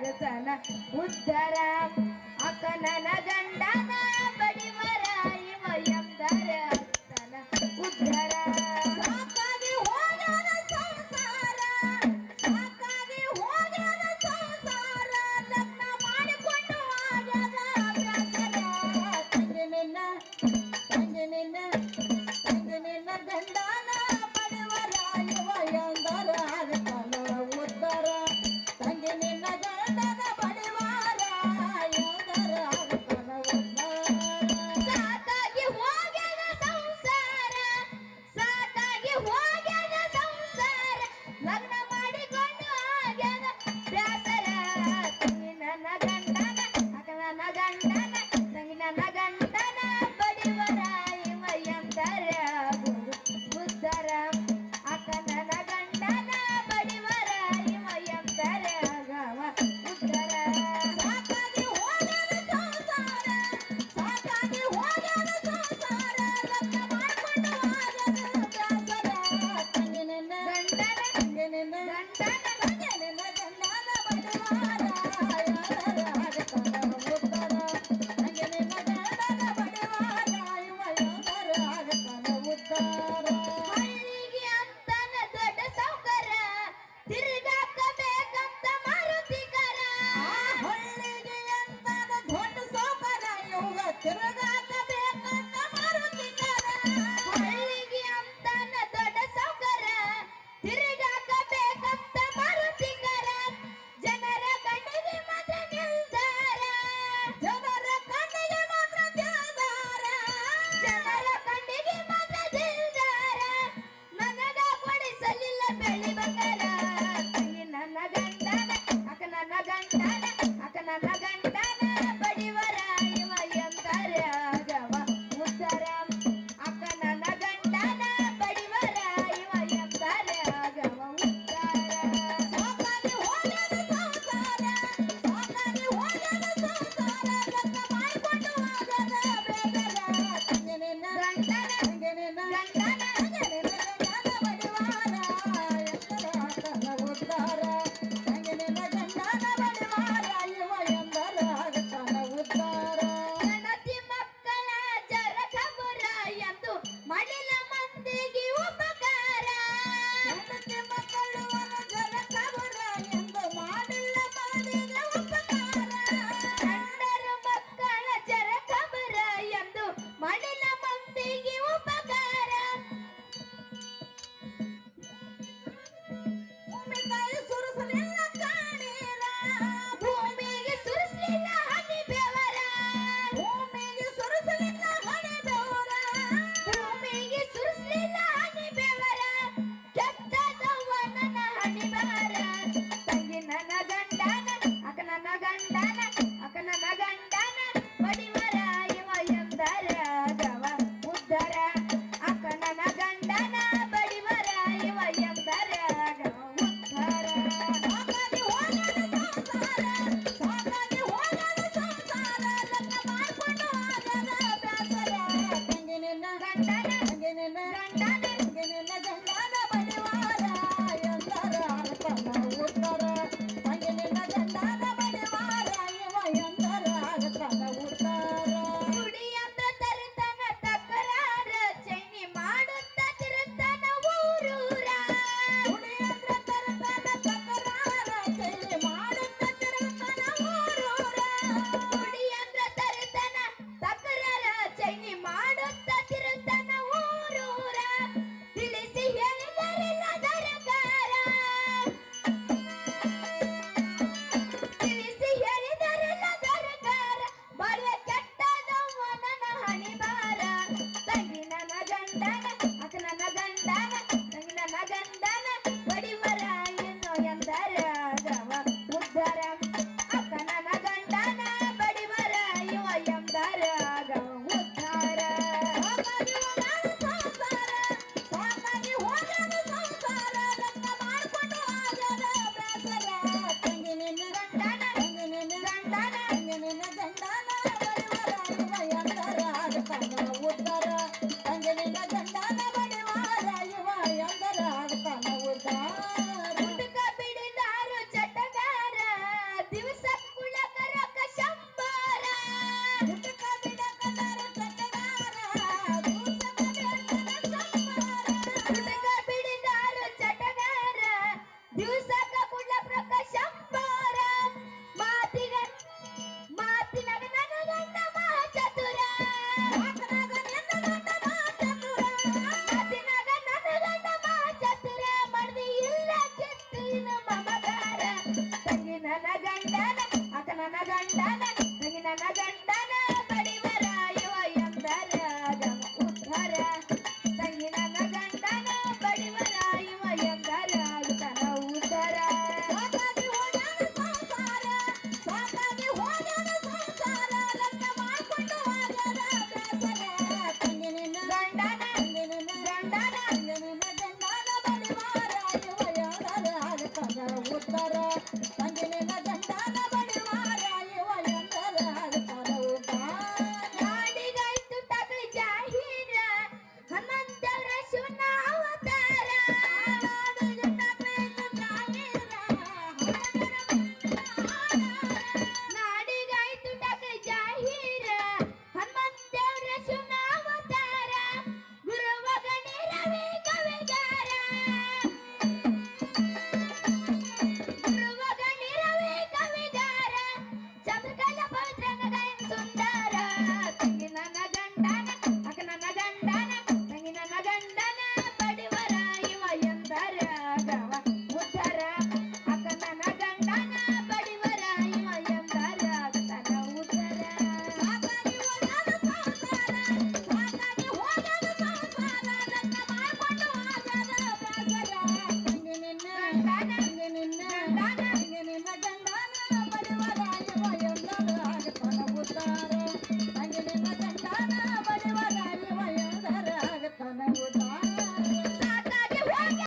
ಆಗತನ ಉದ್ಧಾರ ಅಕ್ಕ ನನ್ನ ಗಂಡನ ಬಡಿವರ ಇವ ಎಂದರ ಆಗ್ತಾನ ಉದ್ಧಾರ ಸಾಕಾಗಿ ಹೋಗ್ಯಾನ ಸಂಸಾರ ಸಾಕಾಗಿ ಹೋಗ್ಯಾನ ಸಂಸಾರ ಲಗ್ನ ಮಾಡಿಕೊಂಡು ಆಗ್ಯಾದ ಬ್ಯಾಸರ ತಂಗಿ ನಿನ್ನ ಗಂಡನ ಬಡಿವರ ಇವ ಎಂದರ ಆಗ್ತಾನ ಉದ್ಧಾರ ತಂಗಿ ನಿನ್ನ ಗಂಡನ ಬಡಿವಾರ ಎಂದರ ಆಗ್ತಾನ ಉದ್ಧಾರ ಸಾಕಾಗಿ ಹೋಗ್ಯಾನ ಸಂಸಾರ ಸಾಕಾಗಿ ಹೋಗ್ಯಾನ ಸಂಸಾರ ಲಗ್ನ ಮಾಡಿಕೊಂಡು ಆಗ್ಯಾನ ಬ್ಯಾಸರ ತಂಗಿ ನನ್ನ ಗಂಡನ ಅಕ್ಕ ನನ್ನ ಗಂಡನ ತಂಗಿ ನನ್ನ ಗಂಡನ ಬಡಿವರ ಇವ ಎಂದರ ಉದ್ಧಾರ ಅಕ್ಕ ನನ್ನ ಗಂಡನ ಬಡಿವರ ಇವ ಎಂದರ ಆಗವ ಉದ್ಧಾರ ಸಾಕಾಗಿ ಹೋಗ್ಯಾನ ಸಂಸಾರ ಸಾಕಾಗಿ ಹೋಗ್ಯಾನ ಸಂಸಾರ ಲಗ್ನ ಮಾಡ್ಕೊಂಡು ಆಗ್ಯಾನ ಬ್ಯಾಸರ ತಂಗಿ ನಿನ್ನ ಗಂಡನ ತಂಗಿ ನಿನ್ನ ಗಂಡನ ತಂಗಿ ನಿನ್ನ ಗಂಡನ ಬಡಿವಾರ ಎಂದರ ಆಗ್ತಾನ ಉದ್ಧಾರ ತಂಗಿ ನಿನ್ನ ಗಂಡನ ಬಡಿವಾರ ಇವ ಎಂದರ ಆಗ್ತಾನ ಉದ್ಧಾರ ಹಳ್ಳಿಗೆ ಅಂತಾನ ದೊಡ್ಡ ಸೌಕರ ತಿರುಗಾಕಬೇಕಂತ ಮಾರುತಿಕರ ಹಳ್ಳಿಗೆ ಅಂತಾನ ದೊಡ್ಡ ಸೌಕರ ಇವಾಗ ತಿರುಗಾಕಬೇಕಂತ ಮಾರುತಿಕರ ಹಳ್ಳಿಗೆ ಅಂತಾನ ದೊಡ್ಡ ಸೌಕರ ತಿರುಗಾಕಬೇಕಂತ ಮಾರುತಿಕರ ಜನರ ಕಣ್ಣಿಗೆ ಮಾತ್ರ ನಿಲ್ದಾರ ಜನರ ಕಣ್ಣಿಗೆ ಮಾತ್ರ ನಿಲ್ದಾರ ಜನರ ಕಣ್ಣಿಗೆ ಮಾತ್ರ ನಿಲ್ದಾರ ನನಗ ಕೊಡಿಸಲಿಲ್ಲ ಬೆಳ್ಳಿ ಬಂಗಾರ ತಂಗಿ ನನ್ನ ಗಂಡನ ಅಕ್ಕ ನನ್ನ ಗಂಡನ ಅಕ್ಕ ನನ್ನ ಗಂಡನ ಬಡಿವರ ಇವ ಎಂದರ ಆಗವ ಉದ್ಧಾರ ಅಕ್ಕ ನನ್ನ ಗಂಡನ ಬಡಿವರ ಇವ ಎಂದರ ಆಗವ ಉದ್ಧಾರ ಸಾಕಾಗಿ ಹೋಗ್ಯಾನ ಸಂಸಾರ ಸಾಕಾಗಿ ಹೋಗ್ಯಾನ ಸಂಸಾರ ಲಗ್ನ ಮಾಡಿಕೊಂಡು ಆಗ್ಯಾನ ಬೇಗರ ತಂಗಿ ನಿನ್ನ ಗಂಡನ ತಂಗಿ ನಿನ್ನ ಗಂಡನ ತಂಗಿ ನಿನ್ನ ಗಂಡನ ಬಡಿವಾರ ಎಂದರ ಆಗ್ತಾನ ಉದ್ಧಾರ ತಂಗಿ ನಿನ್ನ ಗಂಡನ ಬಡಿವಾರ ಇವ ಎಂದರ ಆಗ್ತಾನ ಉದ್ಧಾರ ಹೆಂಡತಿ ಮಕ್ಕಳ ಜರ ಖಬರ ಎಂದು ಮಾಡಿಲ್ಲ ಮಂದಿಗೆ ಉಪಕಾರ ಹೆಂಡತಿ ಮಕ್ಕಳು ಜರ ಖಬರ ಎಂದು ಮಾಡಿಲ್ಲ ಮಂದಿಗೆ ಉಪಕಾರ ಗಂಡರು ಮಕ್ಕಳ ಜರ ಖಬರ ಎಂದು ಮಾಡಿಲ್ಲ ಮಂದಿಗೆ ಉಪಕಾರ ಭೂಮಿ ತಾಯಿ ಸುರಸರ ನನ್ನ ಗಂಡನ ಆತ ನನ್ನ ಗಂಡನ ತಂಗಿ ನನ್ನ ಗಂಡನ ಬಡಿವರ ಇವ ಎಂದರ ಗಮ ಉದ್ಧರ ತಂಗಿ ನನ್ನ ಗಂಡನ ಬಡಿವರ ಇವ ಎಂದರ ತನ ಉದ್ಧರ ಸಾಕಾಗಿ ಹೋಗ್ಯಾನ ಸಂಸಾರ ಸಾಕಾಗಿ ಹೋಗ್ಯಾನ ಸಂಸಾರ ಲಗ್ನ ಮಾಡ್ಕೊಂಡು ಹೋಗ್ಯಾನ ಬೇಸರ ತಂಗಿ ನಿನ್ನ ಗಂಡನ ಬಡಿವಾರ ಇವ ಎಂದರ ತನ ಉದ್ಧರ